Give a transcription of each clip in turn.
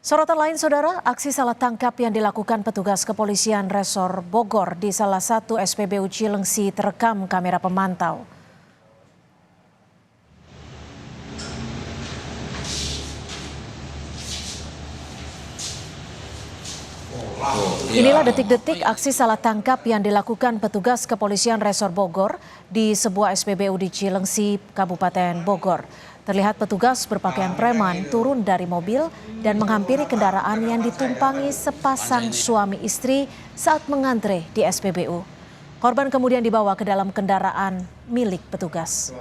Sorotan lain, saudara, aksi salah tangkap yang dilakukan petugas kepolisian Resor Bogor di salah satu SPBU Cilengsi terekam kamera pemantau. Inilah detik-detik aksi salah tangkap yang dilakukan petugas kepolisian Resor Bogor di sebuah SPBU di Cilengsi, Kabupaten Bogor. Terlihat petugas berpakaian preman turun dari mobil dan menghampiri kendaraan yang ditumpangi sepasang suami istri saat mengantre di SPBU. Korban kemudian dibawa ke dalam kendaraan milik petugas.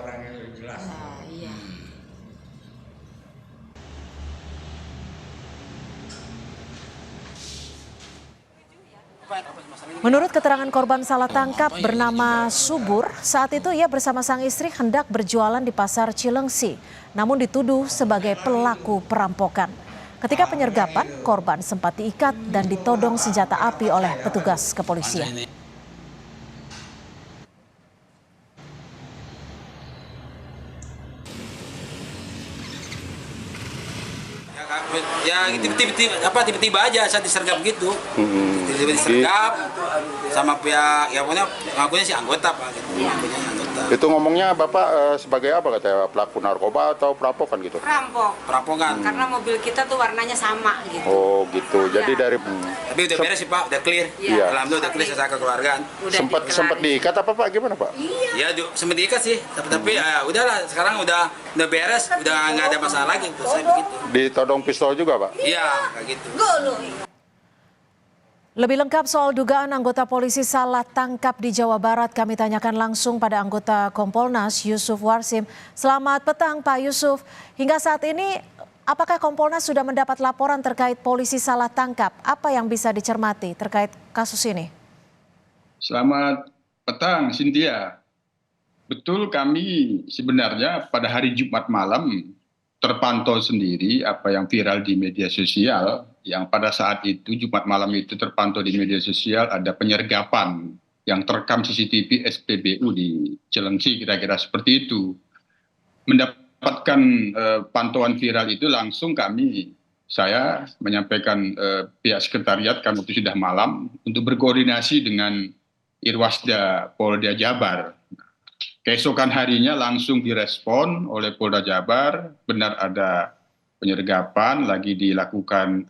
Menurut keterangan korban salah tangkap bernama Subur, saat itu ia bersama sang istri hendak berjualan di pasar Cilengsi, namun dituduh sebagai pelaku perampokan. Ketika penyergapan, korban sempat diikat dan ditodong senjata api oleh petugas kepolisian. Ya tiba-tiba aja saat disergap gitu. Tiba-tiba disergap sama pihak ya pokoknya ngakunya sih anggota Pak gitu. Ngakunya anggota. Itu ngomongnya Bapak sebagai apa katanya, pelaku narkoba atau perampokan gitu? Perampokan. Karena mobil kita tuh warnanya sama gitu. Oh gitu. Jadi dari Tapi udah beres sih Pak, udah clear. Iya. Alhamdulillah udah clear secara kekeluargaan. sempat diikat apa Pak? Gimana Pak? Iya, sempat diikat sih. Tapi udahlah sekarang udah beres, udah nggak ada masalah lagi untuk saya begitu. Ditodong pistol juga Pak? Iya, kayak gitu. Lebih lengkap soal dugaan anggota polisi salah tangkap di Jawa Barat kami tanyakan langsung pada anggota Kompolnas Yusuf Warsim. Selamat petang Pak Yusuf. Hingga saat ini apakah Kompolnas sudah mendapat laporan terkait polisi salah tangkap? Apa yang bisa dicermati terkait kasus ini? Selamat petang Cynthia. Betul, kami sebenarnya pada hari Jumat malam terpantau sendiri apa yang viral di media sosial, yang pada saat itu Jumat malam itu terpantau di media sosial ada penyergapan yang terekam CCTV SPBU di Cilengsi, kira-kira seperti itu. Mendapatkan pantauan viral itu langsung saya menyampaikan pihak sekretariat kami itu sudah malam untuk berkoordinasi dengan Irwasda Polda Jabar. Keesokan harinya langsung direspon oleh Polda Jabar, benar ada penyergapan, lagi dilakukan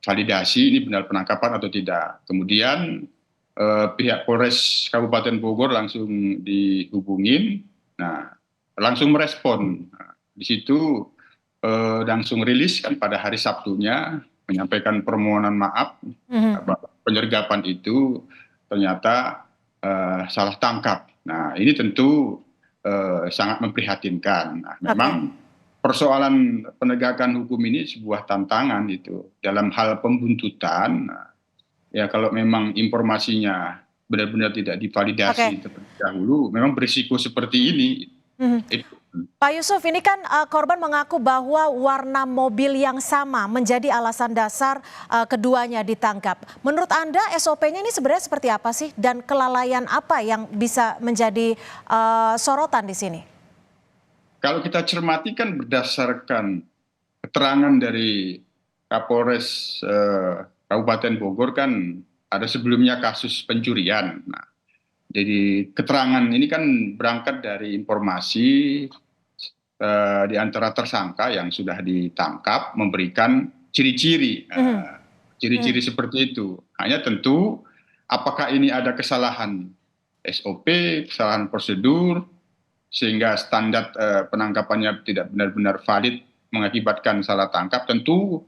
validasi ini benar penangkapan atau tidak. Kemudian pihak Polres Kabupaten Bogor langsung dihubungin, langsung merespon. Di situ langsung rilis kan pada hari Sabtunya menyampaikan permohonan maaf bahwa penyergapan itu ternyata salah tangkap. Nah, ini tentu sangat memprihatinkan. Nah, memang persoalan penegakan hukum ini sebuah tantangan itu dalam hal pembuntutan. Ya kalau memang informasinya benar-benar tidak divalidasi terlebih dahulu, memang berisiko seperti ini. Pak Yusuf, ini kan korban mengaku bahwa warna mobil yang sama menjadi alasan dasar keduanya ditangkap. Menurut Anda SOP-nya ini sebenarnya seperti apa sih? Dan kelalaian apa yang bisa menjadi sorotan di sini? Kalau kita cermati kan berdasarkan keterangan dari Kapolres Kabupaten Bogor kan ada sebelumnya kasus pencurian. Nah, jadi keterangan ini kan berangkat dari informasi di antara tersangka yang sudah ditangkap memberikan ciri-ciri seperti itu. Hanya tentu apakah ini ada kesalahan SOP, kesalahan prosedur sehingga standar penangkapannya tidak benar-benar valid mengakibatkan salah tangkap. Tentu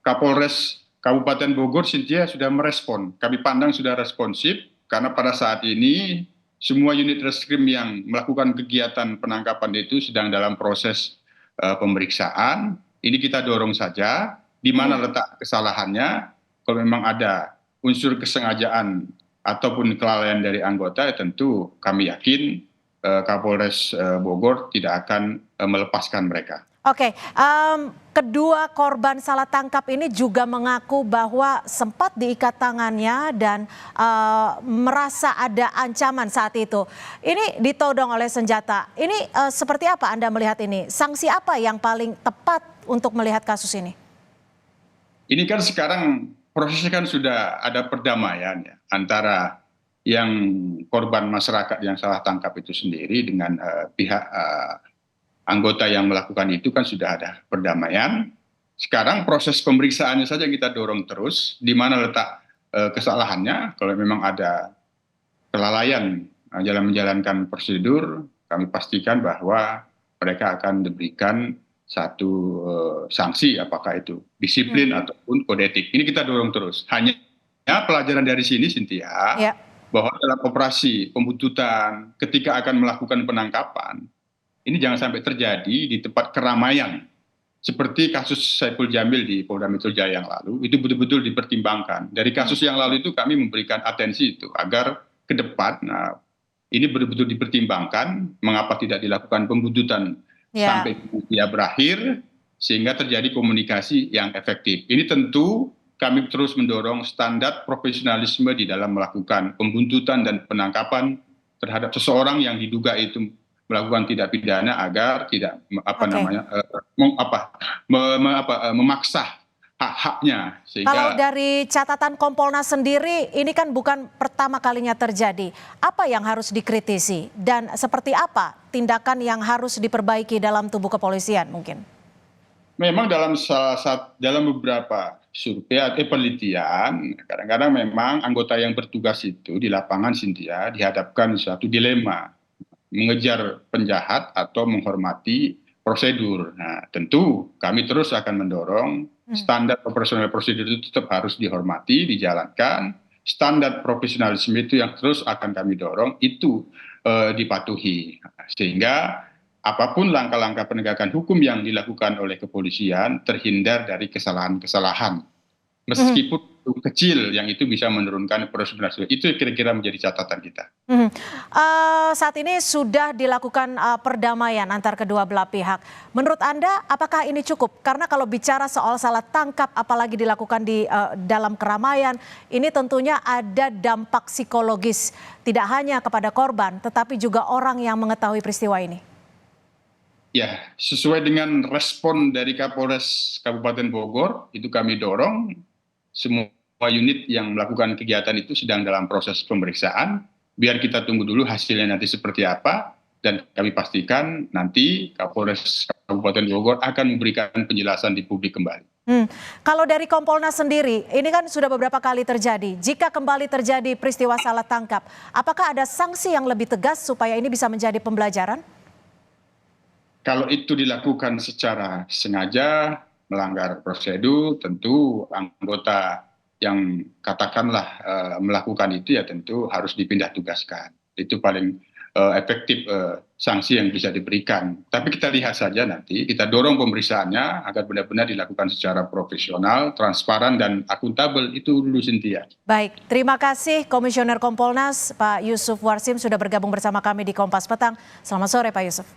Kapolres Kabupaten Bogor Cynthia sudah merespon. Kami pandang sudah responsif karena pada saat ini semua unit reskrim yang melakukan kegiatan penangkapan itu sedang dalam proses pemeriksaan. Ini kita dorong saja di mana letak kesalahannya. Kalau memang ada unsur kesengajaan ataupun kelalaian dari anggota, ya tentu kami yakin Kapolres Bogor tidak akan melepaskan mereka. Oke, kedua korban salah tangkap ini juga mengaku bahwa sempat diikat tangannya dan merasa ada ancaman saat itu. Ini ditodong oleh senjata. Ini seperti apa Anda melihat ini? Sanksi apa yang paling tepat untuk melihat kasus ini? ini kan sekarang prosesnya kan sudah ada perdamaian ya antara yang korban masyarakat yang salah tangkap itu sendiri dengan pihak anggota yang melakukan itu kan sudah ada perdamaian. Sekarang proses pemeriksaannya saja kita dorong terus, di mana letak kesalahannya. Kalau memang ada kelalaian dalam menjalankan prosedur, kami pastikan bahwa mereka akan diberikan satu sanksi, apakah itu disiplin ataupun kode etik. Ini kita dorong terus. Hanya pelajaran dari sini, Cynthia, bahwa dalam operasi pembuntutan, ketika akan melakukan penangkapan, ini jangan sampai terjadi di tempat keramaian. Seperti kasus Saiful Jamil di Polda Metro Jaya yang lalu, itu betul-betul dipertimbangkan. Dari kasus yang lalu itu kami memberikan atensi itu, agar ke depan, ini betul-betul dipertimbangkan, mengapa tidak dilakukan pembuntutan sampai dia berakhir, sehingga terjadi komunikasi yang efektif. Ini tentu kami terus mendorong standar profesionalisme di dalam melakukan pembuntutan dan penangkapan terhadap seseorang yang diduga itu melakukan tindak pidana, agar tidak memaksa hak-haknya. Kalau dari catatan Kompolnas sendiri, ini kan bukan pertama kalinya terjadi. Apa yang harus dikritisi dan seperti apa tindakan yang harus diperbaiki dalam tubuh kepolisian mungkin? Memang dalam beberapa survei atau penelitian, kadang-kadang memang anggota yang bertugas itu di lapangan, Cynthia, dihadapkan suatu dilema, mengejar penjahat atau menghormati prosedur. Nah, tentu kami terus akan mendorong standar operasional prosedur itu tetap harus dihormati, dijalankan. Standar profesionalisme itu yang terus akan kami dorong itu dipatuhi. Sehingga apapun langkah-langkah penegakan hukum yang dilakukan oleh kepolisian terhindar dari kesalahan-kesalahan. Meskipun kecil, yang itu bisa menurunkan profesionalisme. Itu kira-kira menjadi catatan kita. Saat ini sudah dilakukan perdamaian antar kedua belah pihak. Menurut Anda, apakah ini cukup? Karena kalau bicara soal salah tangkap, apalagi dilakukan di dalam keramaian, ini tentunya ada dampak psikologis. Tidak hanya kepada korban, tetapi juga orang yang mengetahui peristiwa ini. Ya, sesuai dengan respon dari Kapolres Kabupaten Bogor, itu kami dorong semua unit yang melakukan kegiatan itu sedang dalam proses pemeriksaan. Biar kita tunggu dulu hasilnya nanti seperti apa, dan kami pastikan nanti Kapolres Kabupaten Bogor akan memberikan penjelasan di publik kembali. Kalau dari Kompolnas sendiri, ini kan sudah beberapa kali terjadi. Jika kembali terjadi peristiwa salah tangkap, apakah ada sanksi yang lebih tegas supaya ini bisa menjadi pembelajaran? Kalau itu dilakukan secara sengaja, melanggar prosedur, tentu anggota yang katakanlah melakukan itu ya tentu harus dipindah tugaskan. Itu paling efektif sanksi yang bisa diberikan. Tapi kita lihat saja nanti, kita dorong pemeriksaannya agar benar-benar dilakukan secara profesional, transparan, dan akuntabel. Itu dulu, Cynthia. Baik, terima kasih Komisioner Kompolnas Pak Yusuf Warsim sudah bergabung bersama kami di Kompas Petang. Selamat sore Pak Yusuf.